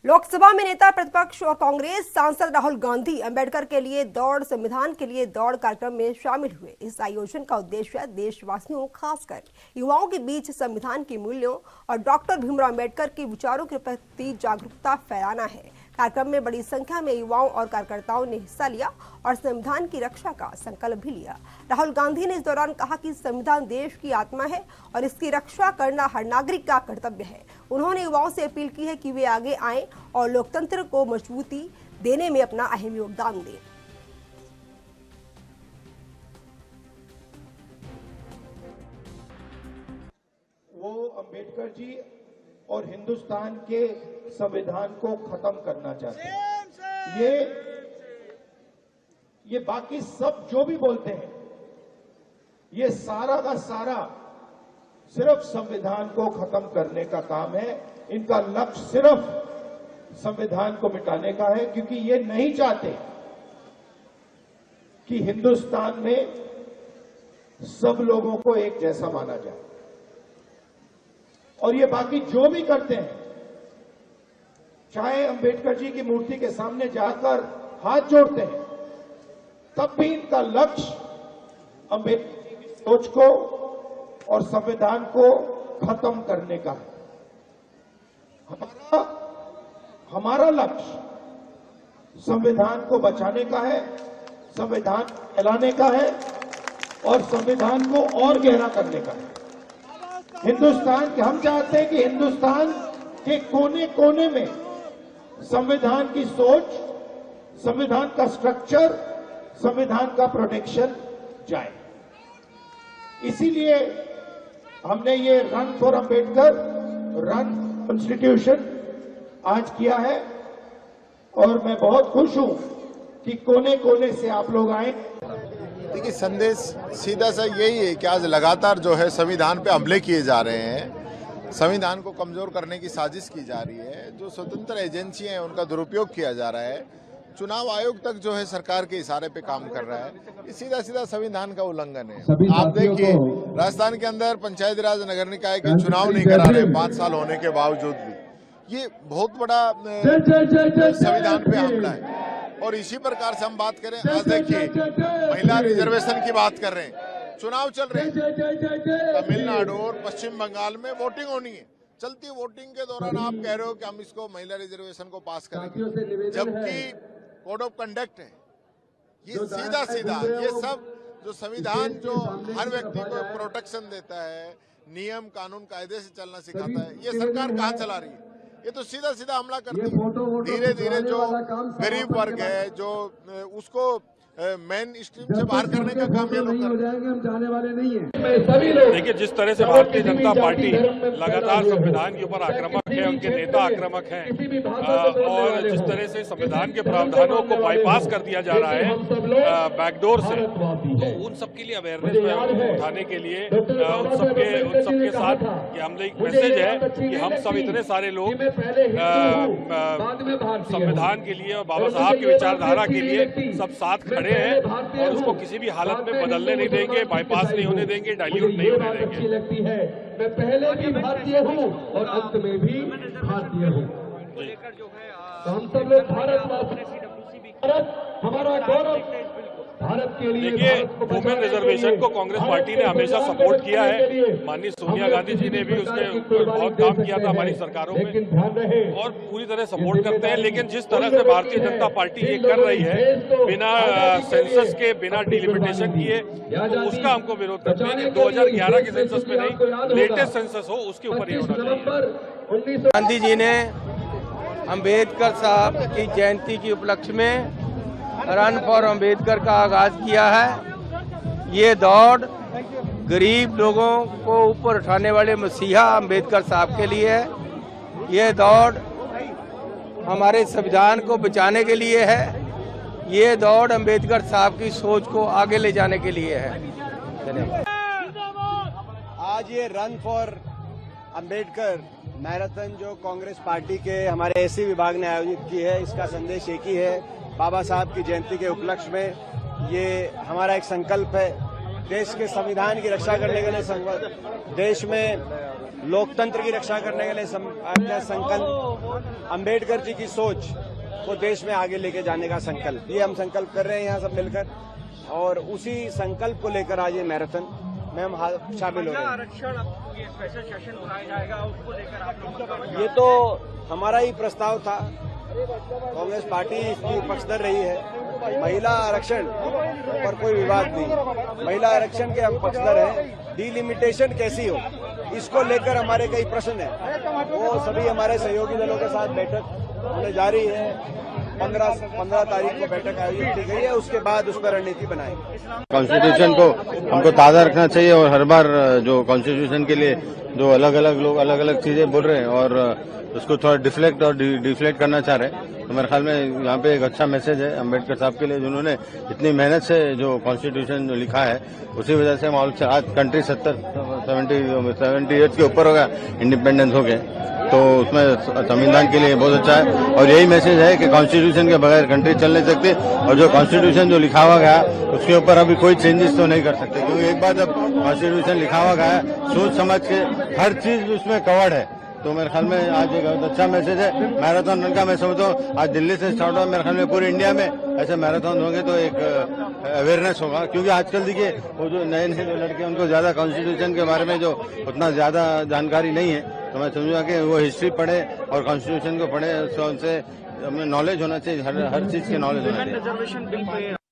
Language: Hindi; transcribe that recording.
लोकसभा में नेता प्रतिपक्ष और कांग्रेस सांसद राहुल गांधी अंबेडकर के लिए दौड़, संविधान के लिए दौड़ कार्यक्रम में शामिल हुए। इस आयोजन का उद्देश्य देशवासियों, खासकर युवाओं के बीच संविधान के मूल्यों और डॉक्टर भीमराव अंबेडकर के विचारों के प्रति जागरूकता फैलाना है। कार्यक्रम में बड़ी संख्या में युवाओं और कार्यकर्ताओं ने हिस्सा लिया और संविधान की रक्षा का संकल्प भी लिया। राहुल गांधी ने इस दौरान कहा कि संविधान देश की आत्मा है और इसकी रक्षा करना हर नागरिक का कर्तव्य है। उन्होंने युवाओं से अपील की है कि वे आगे आएं और लोकतंत्र को मजबूती देने में अपना अहम योगदान दें। वो अंबेडकर जी और हिंदुस्तान के संविधान को खत्म करना चाहते हैं। ये बाकी सब जो भी बोलते हैं, ये सारा का सारा सिर्फ संविधान को खत्म करने का काम है। इनका लक्ष्य सिर्फ संविधान को मिटाने का है, क्योंकि ये नहीं चाहते कि हिंदुस्तान में सब लोगों को एक जैसा माना जाए। और ये बाकी जो भी करते हैं, चाहे अंबेडकर जी की मूर्ति के सामने जाकर हाथ जोड़ते हैं, तब भी इनका लक्ष्य अंबेडकर जी की सोच को और संविधान को खत्म करने का है। हमारा लक्ष्य संविधान को बचाने का है, संविधान फैलाने का है और संविधान को और गहरा करने का है। हिंदुस्तान के हम चाहते हैं कि हिंदुस्तान के कोने कोने में संविधान की सोच, संविधान का स्ट्रक्चर, संविधान का प्रोटेक्शन जाए। इसीलिए हमने ये run for Ambedkar, run constitution आज किया है और मैं बहुत खुश हूं कि कोने कोने से आप लोग आए। देखिए, संदेश सीधा सा यही है कि आज लगातार जो है संविधान पे हमले किए जा रहे हैं, संविधान को कमजोर करने की साजिश की जा रही है, जो स्वतंत्र एजेंसियां हैं उनका दुरुपयोग किया जा रहा है, चुनाव आयोग तक जो है सरकार के इशारे पे काम कर रहा है। ये सीधा सीधा संविधान का उल्लंघन है। आप देखिए, राजस्थान के अंदर पंचायती राज नगर निकाय के चुनाव नहीं करा रहे 5 साल होने के बावजूद भी। ये बहुत बड़ा संविधान पे हमला है। और इसी प्रकार से हम बात करें, आज देखिए महिला रिजर्वेशन की बात कर रहे हैं, चुनाव चल रहे हैं तमिलनाडु और पश्चिम बंगाल में, वोटिंग होनी है। चलती वोटिंग के दौरान आप कह रहे हो कि हम इसको महिला रिजर्वेशन को पास करेंगे, जबकि कोड ऑफ कंडक्ट है। ये सीधा सीधा ये सब जो संविधान जो हर व्यक्ति को प्रोटेक्शन देता है, नियम कानून कायदे से चलना सिखाता है, ये सरकार कहाँ चला रही है? ये तो सीधा सीधा हमला करती है। धीरे धीरे जो गरीब वर्ग है, जो उसको मेन स्ट्रीम से बाहर करने का काम ये लोग कर रहे हैं। हम जाने वाले नहीं हैं। देखिए, जिस तरह से भारतीय जनता पार्टी लगातार संविधान के ऊपर आक्रामक है, उनके नेता आक्रामक हैं और जिस तरह से संविधान के प्रावधानों को बाईपास कर दिया जा रहा है बैकडोर से, तो उन सबके लिए अवेयरनेस उठाने के लिए उन सबके साथ ये हमले एक मैसेज है कि हम सब इतने सारे लोग संविधान के लिए और बाबा साहब की विचारधारा के लिए सब साथ खड़े हैं और उसको किसी भी हालत में बदलने नहीं देंगे, बाईपास नहीं होने देंगे, डाइल्यूट नहीं होने देंगे। लगती है मैं पहले भी भारतीय हूँ और अंत में भी भारतीय हूँ। तो हम सब लोग भारत हमारा गौरव, भारत के लिए। देखिए, वुमेन रिजर्वेशन को कांग्रेस पार्टी ने हमेशा सपोर्ट किया है। माननीय सोनिया गांधी जी ने भी उसके ऊपर बहुत काम किया था हमारी सरकारों में और पूरी तरह सपोर्ट करते हैं। लेकिन जिस तरह से भारतीय जनता पार्टी ये कर रही है, बिना सेंसस के, बिना डिलिमिटेशन किए, तो उसका हमको विरोध करते हैं कि 2011 के सेंसस में नहीं, लेटेस्ट सेंसस हो उसके ऊपर ही होना चाहिए। गांधी जी ने अंबेडकर साहब की जयंती के उपलक्ष्य में रन फॉर अंबेडकर का आगाज किया है। ये दौड़ गरीब लोगों को ऊपर उठाने वाले मसीहा अंबेडकर साहब के लिए है। ये दौड़ हमारे संविधान को बचाने के लिए है। ये दौड़ अंबेडकर साहब की सोच को आगे ले जाने के लिए है। धन्यवाद। आज ये रन फॉर अंबेडकर मैराथन जो कांग्रेस पार्टी के हमारे एससी विभाग ने आयोजित की है, इसका संदेश एक ही है। बाबा साहब की जयंती के उपलक्ष्य में ये हमारा एक संकल्प है, देश के संविधान की रक्षा करने के लिए। देश में लोकतंत्र की रक्षा करने के लिए अपना संकल्प, अंबेडकर जी की सोच को देश में आगे लेके जाने का संकल्प, ये हम संकल्प कर रहे हैं यहाँ सब मिलकर, और उसी संकल्प को लेकर आज ये मैराथन में हम शामिल हो रहे हैं। आरक्षण ये स्पेशल सेशन बुलाया जाएगा, उसको लेकर आप लोग, ये तो हमारा ही प्रस्ताव था, कांग्रेस पार्टी इसकी पक्षधर रही है। महिला आरक्षण पर कोई विवाद नहीं, महिला आरक्षण के हम पक्षधर हैं। डिलिमिटेशन कैसी हो, इसको लेकर हमारे कई प्रश्न हैं, वो सभी हमारे सहयोगी दलों के साथ बैठक होने जा रही है। 15 तारीख को बैठक आयोजित की गई है, उसके बाद उस पर रणनीति बनाएंगे। कॉन्स्टिट्यूशन को हमको ताज़ा रखना चाहिए और हर बार जो कॉन्स्टिट्यूशन के लिए जो अलग अलग लोग अलग अलग चीजें बोल रहे हैं और उसको थोड़ा डिफ्लेक्ट और डिफ्लेक्ट करना चाह रहे हैं, तो मेरे ख्याल में यहाँ पे एक अच्छा मैसेज है अम्बेडकर साहब के लिए, जिन्होंने इतनी मेहनत से जो कॉन्स्टिट्यूशन जो लिखा है, उसी वजह से आज कंट्री 70 ईयर्स के ऊपर हो गया इंडिपेंडेंस हो गए, तो उसमें संविधान के लिए बहुत अच्छा है। और यही मैसेज है कि कॉन्स्टिट्यूशन के बगैर कंट्री चल नहीं सकती, और जो कॉन्स्टिट्यूशन जो लिखा हुआ गया उसके ऊपर अभी कोई चेंजेस तो नहीं कर सकते, क्योंकि एक बार जब कॉन्स्टिट्यूशन लिखा हुआ गया है, सोच समझ के हर चीज उसमें कवर्ड है। तो मेरे ख्याल में आज एक अच्छा मैसेज है। मैराथन रन का मैं समझता हूँ आज दिल्ली से स्टार्ट हुआ, मेरे ख्याल में पूरे इंडिया में ऐसे मैराथन होंगे तो एक अवेयरनेस होगा, क्योंकि आजकल देखिए वो जो नए नए जो लड़के उनको ज्यादा कॉन्स्टिट्यूशन के बारे में जो उतना ज्यादा जानकारी नहीं है, तो मैं समझूंगा कि वो हिस्ट्री पढ़े और कॉन्स्टिट्यूशन को पढ़े, उनसे हमें नॉलेज होना चाहिए, हर चीज की नॉलेज होना चाहिए। Reservation bill pay